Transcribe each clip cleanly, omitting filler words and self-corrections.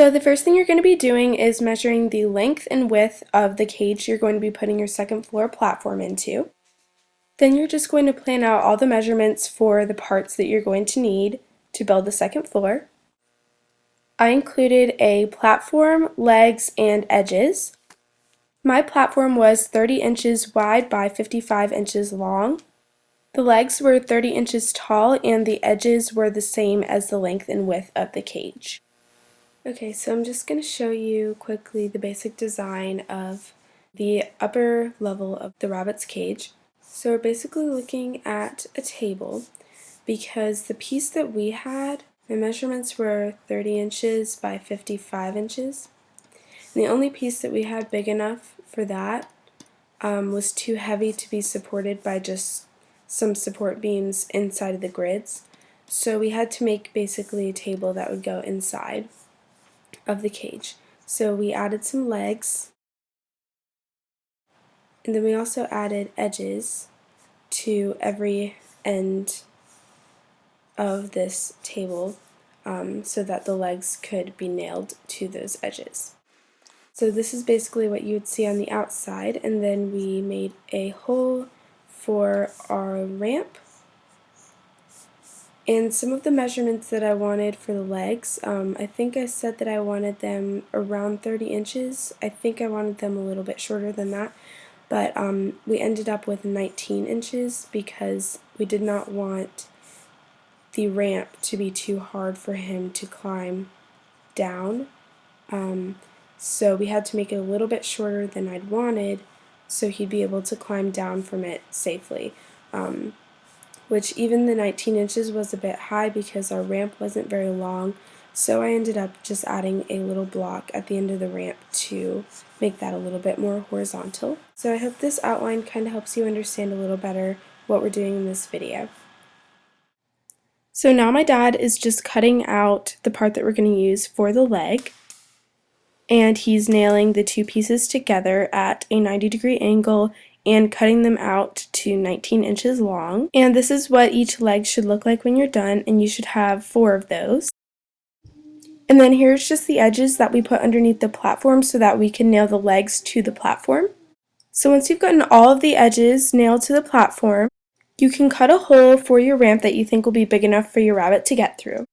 So the first thing you're going to be doing is measuring the length and width of the cage you're going to be putting your second floor platform into. Then you're just going to plan out all the measurements for the parts that you're going to need to build the second floor. I included a platform, legs, and edges. My platform was 30 inches wide by 55 inches long. The legs were 30 inches tall and the edges were the same as the length and width of the cage. Okay, so I'm just going to show you quickly the basic design of the upper level of the rabbit's cage. So we're basically looking at a table because the piece that we had, the measurements were 30 inches by 55 inches. And the only piece that we had big enough for that was too heavy to be supported by just some support beams inside of the grids. So we had to make basically a table that would go inside of the cage. So we added some legs, and then we also added edges to every end of this table so that the legs could be nailed to those edges. So this is basically what you would see on the outside, and then we made a hole for our ramp. And some of the measurements that I wanted for the legs, I think I said that I wanted them around 30 inches. I think I wanted them a little bit shorter than that, but we ended up with 19 inches because we did not want the ramp to be too hard for him to climb down. So we had to make it a little bit shorter than I'd wanted so he'd be able to climb down from it safely. Which even the 19 inches was a bit high because our ramp wasn't very long, so I ended up just adding a little block at the end of the ramp to make that a little bit more horizontal. So I hope this outline kind of helps you understand a little better what we're doing in this video. So now my dad is just cutting out the part that we're going to use for the leg, and he's nailing the two pieces together at a 90-degree angle and cutting them out to 19 inches long. And this is what each leg should look like when you're done, and you should have 4 of those. And then here's just the edges that we put underneath the platform so that we can nail the legs to the platform. So once you've gotten all of the edges nailed to the platform, you can cut a hole for your ramp that you think will be big enough for your rabbit to get through.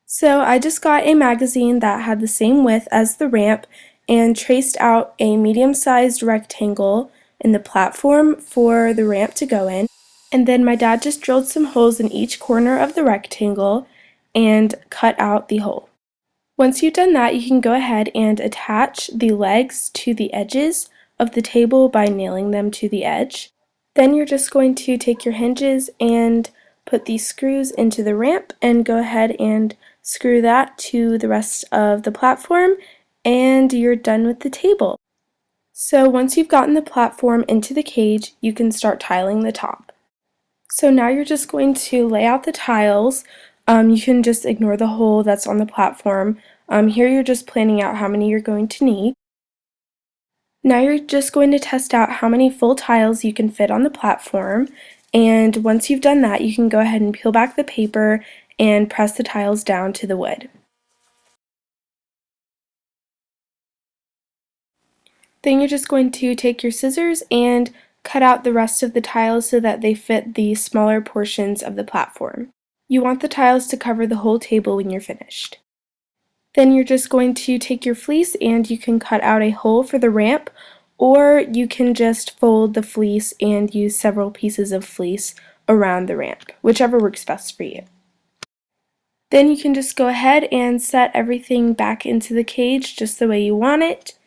So I just got a magazine that had the same width as the ramp and traced out a medium-sized rectangle in the platform for the ramp to go in. And then my dad just drilled some holes in each corner of the rectangle and cut out the hole. Once you've done that, you can go ahead and attach the legs to the edges of the table by nailing them to the edge. Then you're just going to take your hinges and put these screws into the ramp and go ahead and screw that to the rest of the platform, and you're done with the table. So once you've gotten the platform into the cage, you can start tiling the top. So now you're just going to lay out the tiles. You can just ignore the hole that's on the platform. Here you're just planning out how many you're going to need. Now you're just going to test out how many full tiles you can fit on the platform, and once you've done that, you can go ahead and peel back the paper and press the tiles down to the wood. Then you're just going to take your scissors and cut out the rest of the tiles so that they fit the smaller portions of the platform. You want the tiles to cover the whole table when you're finished. Then you're just going to take your fleece and you can cut out a hole for the ramp, or you can just fold the fleece and use several pieces of fleece around the ramp, whichever works best for you. Then you can just go ahead and set everything back into the cage just the way you want it.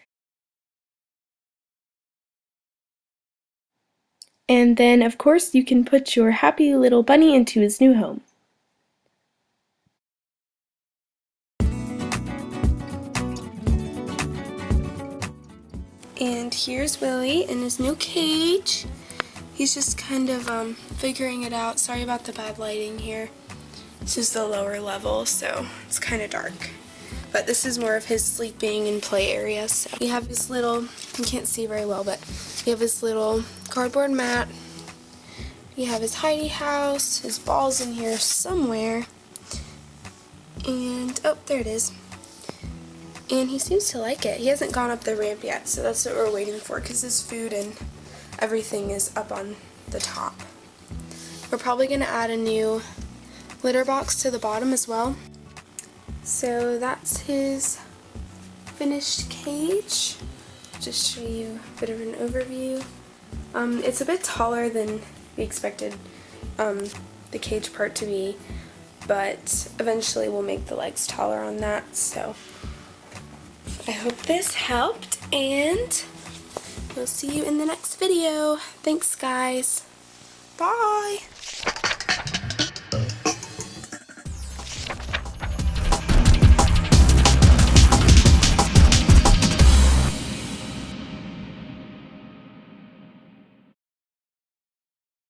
And then, of course, you can put your happy little bunny into his new home. And here's Willie in his new cage. He's just kind of figuring it out. Sorry about the bad lighting here. This is the lower level, so it's kind of dark. But this is more of his sleeping and play area. So we have his little, you can't see very well, but we have his little cardboard mat. We have his hidey house, his ball's in here somewhere. And, oh, there it is. And he seems to like it. He hasn't gone up the ramp yet, so that's what we're waiting for, because his food and everything is up on the top. We're probably going to add a new litter box to the bottom as well. So that's his finished cage. Just show you a bit of an overview. It's a bit taller than we expected the cage part to be, but eventually we'll make the legs taller on that. So I hope this helped, and we'll see you in the next video. Thanks, guys. Bye!